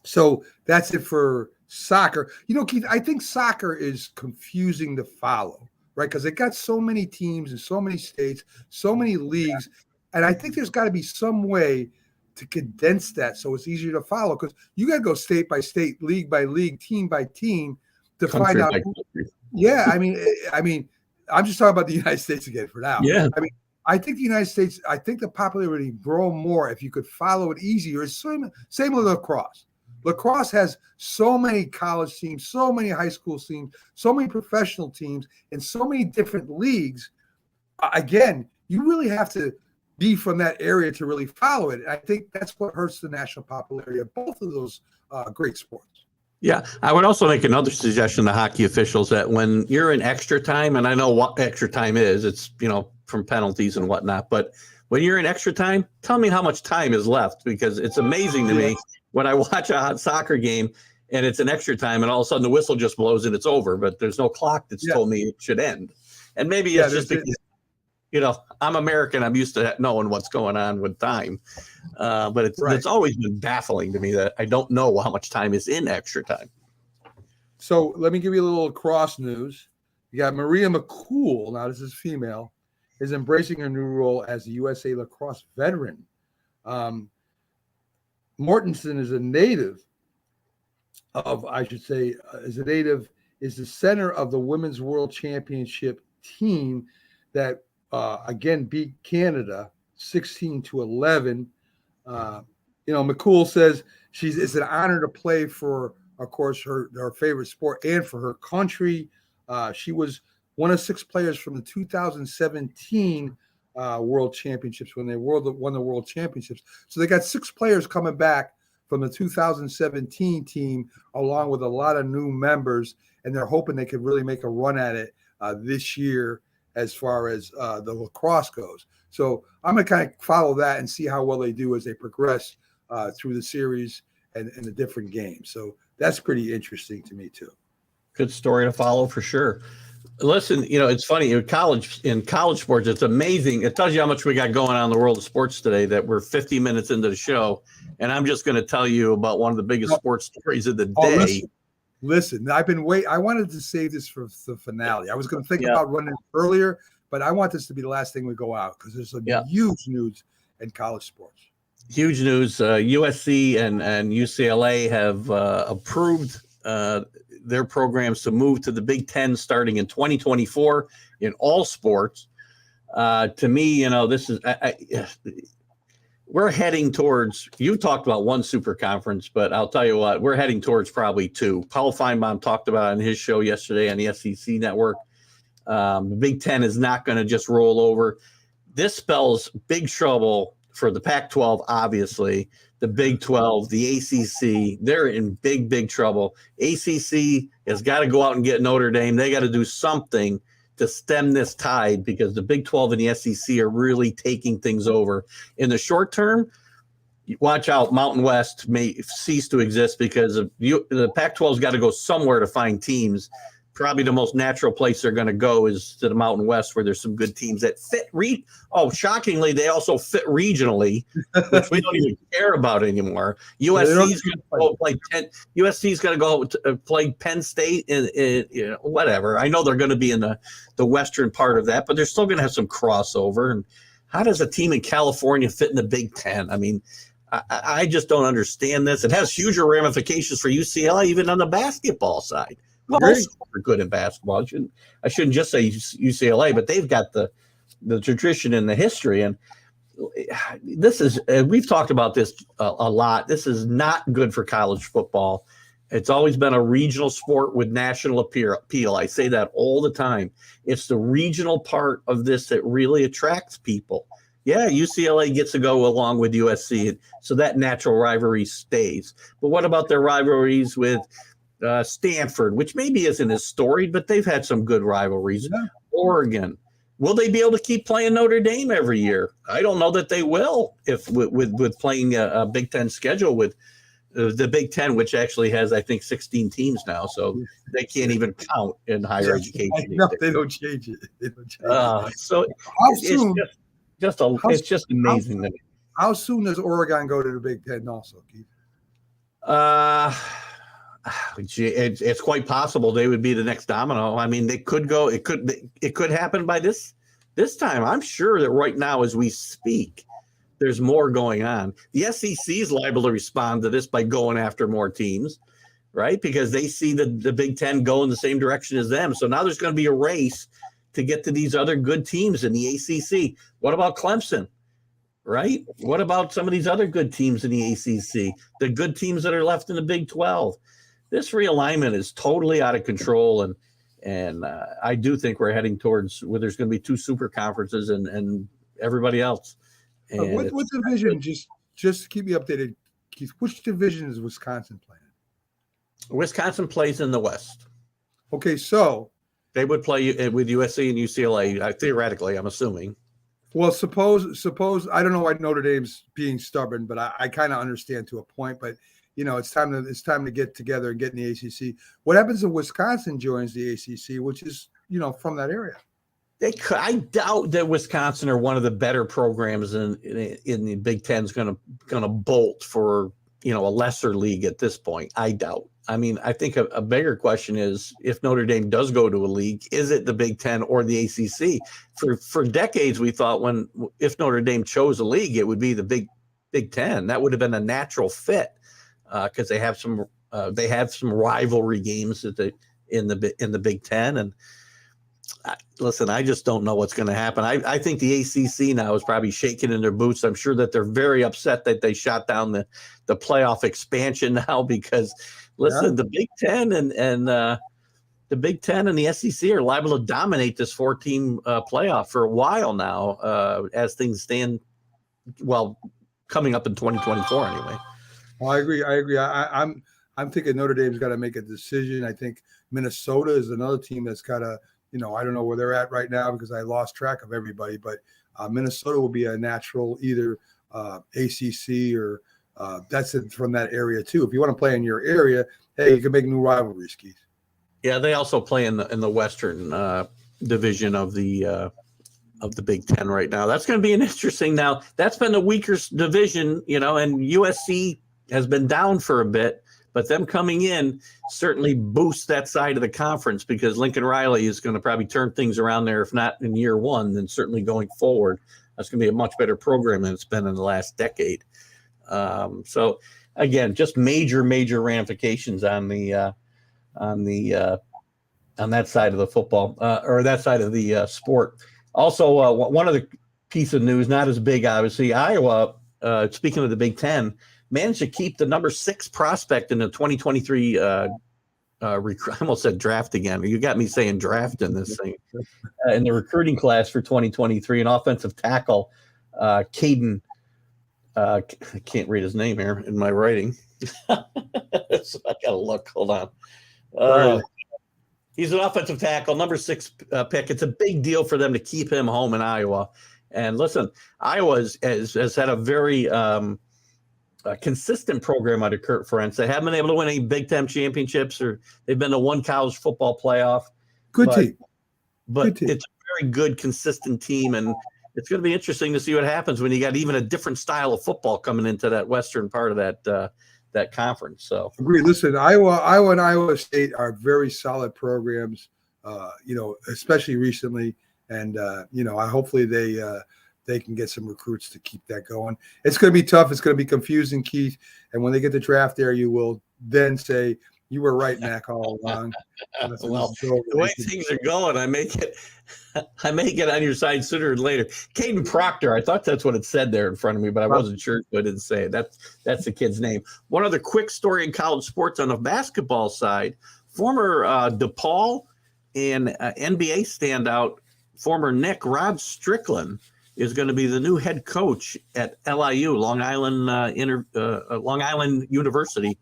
So that's it for soccer. Keith, I think soccer is confusing to follow, right? Because it got so many teams in so many states, so many leagues. And I think there's got to be some way to condense that so it's easier to follow, because you got to go state by state, league by league, team by team to find out. Yeah, I mean, I'm just talking about the United States again for now. Yeah. I mean, I think the United States, I think the popularity grow more if you could follow it easier. It's same with lacrosse. Lacrosse has so many college teams, so many high school teams, so many professional teams, and so many different leagues. Again, you really have to be from that area to really follow it. And I think that's what hurts the national popularity of both of those great sports. Yeah, I would also make another suggestion to hockey officials that when you're in extra time, and I know what extra time is, it's, from penalties and whatnot, but when you're in extra time, tell me how much time is left, because it's amazing to me when I watch a hot soccer game and it's an extra time and all of a sudden the whistle just blows and it's over, but there's no clock that's told me it should end. And maybe it's just because, I'm American. I'm used to knowing what's going on with time. But it's always been baffling to me that I don't know how much time is in extra time. So let me give you a little lacrosse news. You got Maria McCool. Now, this is female, is embracing her new role as the USA lacrosse veteran. Mortensen is a native of, is the center of the Women's World Championship team that again beat Canada 16-11. McCool says it's an honor to play for, of course, her favorite sport and for her country. She was one of 6 players from the 2017 World Championships when they won the World Championships. So they got 6 players coming back from the 2017 team, along with a lot of new members, and they're hoping they could really make a run at it this year as far as the lacrosse goes. So I'm going to kind of follow that and see how well they do as they progress through the series and the different games. So that's pretty interesting to me too. Good story to follow for sure. Listen, it's funny in college sports, it's amazing. It tells you how much we got going on in the world of sports today that we're 50 minutes into the show. And I'm just going to tell you about one of the biggest sports stories of the day. Listen, I've been waiting. I wanted to save this for the finale. I was going to think about running it earlier, but I want this to be the last thing we go out because there's some huge news in college sports. Huge news. USC and UCLA have approved their programs to move to the Big Ten starting in 2024 in all sports. To me, this is we're heading towards. You talked about one super conference, but I'll tell you what, we're heading towards probably 2. Paul Feinbaum talked about it on his show yesterday on the SEC network. The Big Ten is not going to just roll over. this spells big trouble for the Pac-12, obviously, the Big 12, the ACC. They're in big, big trouble. ACC has got to go out and get Notre Dame. They got to do something to stem this tide because the Big 12 and the SEC are really taking things over. In the short term, watch out, Mountain West may cease to exist because the Pac-12's got to go somewhere to find teams. Probably the most natural place they're going to go is to the Mountain West, where there's some good teams that fit. Shockingly, they also fit regionally, which we don't even care about anymore. USC's going to go play USC's going to go play Penn State and whatever. I know they're going to be in the western part of that, but they're still going to have some crossover. And how does a team in California fit in the Big Ten? I mean, I just don't understand this. It has huge ramifications for UCLA, even on the basketball side. Well, also are good in basketball. I shouldn't just say UCLA, but they've got the tradition and the history. And this is, we've talked about this a lot. This is not good for college football. It's always been a regional sport with national appeal. I say that all the time. It's the regional part of this that really attracts people. Yeah, UCLA gets to go along with USC, so that natural rivalry stays. But what about their rivalries with Stanford, which maybe isn't as storied, but they've had some good rivalries. Yeah. Oregon, will they be able to keep playing Notre Dame every year? I don't know that they will. If with playing a Big Ten schedule with the Big Ten, which actually has I think 16 teams now, so they can't even count in higher education. No, they don't change it. They don't change it. So it's just amazing. How soon does Oregon go to the Big Ten? Also, Keith? It's quite possible they would be the next domino. I mean, they could go. It could happen by this time. I'm sure that right now, as we speak, there's more going on. The SEC is liable to respond to this by going after more teams, right? Because they see the Big Ten go in the same direction as them. So now there's going to be a race to get to these other good teams in the ACC. What about Clemson? Right? What about some of these other good teams in the ACC? The good teams that are left in the Big 12. This realignment is totally out of control, and I do think we're heading towards where there's going to be two super conferences and everybody else. And what division? Just to keep me updated, Keith. Which division is Wisconsin playing? Wisconsin plays in the West. Okay, so they would play with USC and UCLA theoretically. I'm assuming. Well, suppose I don't know why Notre Dame's being stubborn, but I kind of understand to a point. But it's time to get together and get in the ACC. What happens if Wisconsin joins the ACC, which is from that area? I doubt that Wisconsin are one of the better programs in the Big Ten is going to bolt for a lesser league at this point. I doubt. I mean, I think a bigger question is if Notre Dame does go to a league, is it the Big Ten or the ACC? For decades, we thought if Notre Dame chose a league, it would be the Big Ten. That would have been a natural fit because they have some rivalry games in the Big Ten. And listen, I just don't know what's going to happen. I think the ACC now is probably shaking in their boots. I'm sure that they're very upset that they shot down the playoff expansion now because. Listen, the Big Ten and the Big Ten and the SEC are liable to dominate this 4-team playoff for a while now, as things stand. Well, coming up in 2024, anyway. Well, I agree. I'm thinking Notre Dame's got to make a decision. I think Minnesota is another team that's got to. I don't know where they're at right now because I lost track of everybody. But Minnesota will be a natural either ACC or. That's it from that area too. If you want to play in your area, hey, you can make new rivalries, Keith. Yeah, they also play in the Western division of the Big Ten right now. That's going to be an interesting. Now that's been the weaker division, and USC has been down for a bit, but them coming in certainly boosts that side of the conference because Lincoln Riley is going to probably turn things around there, if not in year one, then certainly going forward. That's going to be a much better program than it's been in the last decade. So again, just major ramifications on that side of the football or that side of the sport. Also, one other piece of news, not as big, obviously, Iowa, speaking of the Big Ten, managed to keep the number 6 prospect in the 2023 I almost said draft again. You got me saying draft in this thing. In the recruiting class for 2023, an offensive tackle, Caden. I can't read his name here in my writing. So I gotta look. Hold on. He's an offensive tackle, number 6 pick. It's a big deal for them to keep him home in Iowa. And listen, Iowa has had a very consistent program under Kurt Ferentz. They haven't been able to win any Big Ten championships, or they've been to one college football playoff. Good team. But it's a very good, consistent team, and it's going to be interesting to see what happens when you got even a different style of football coming into that western part of that conference. So agree. Listen, Iowa and Iowa State are very solid programs, especially recently. And, hopefully they can get some recruits to keep that going. It's going to be tough. It's going to be confusing, Keith. And when they get the draft there, you will then say, you were right, Mac, all along. Well, the way things are going, I may get on your side sooner or later. Caden Proctor, I thought that's what it said there in front of me, but I wasn't sure, so I didn't say it. That's the kid's name. One other quick story in college sports on the basketball side: former DePaul and NBA standout, former Nick Rod Strickland, is going to be the new head coach at LIU, Long Island University.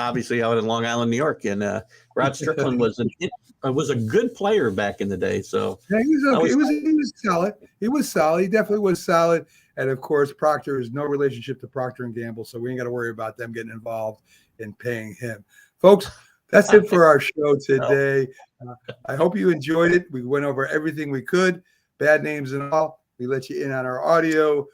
Obviously out in Long Island, New York, and Rod Strickland was a good player back in the day. So yeah, he was okay. He was solid. He was solid. He definitely was solid. And of course, Proctor is no relationship to Procter and Gamble, so we ain't got to worry about them getting involved in paying him. Folks, that's it for our show today. I hope you enjoyed it. We went over everything we could, bad names and all. We let you in on our audio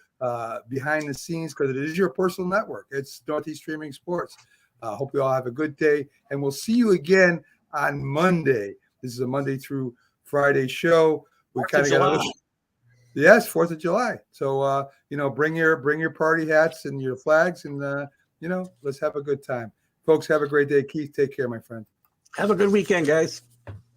behind the scenes because it is your personal network. It's Northeast Streaming Sports. Hope you all have a good day, and we'll see you again on Monday. This is a Monday through Friday show. We kind of got yes, 4th of July. So bring your party hats and your flags, and let's have a good time, folks. Have a great day, Keith. Take care, my friend. Have a good weekend, guys.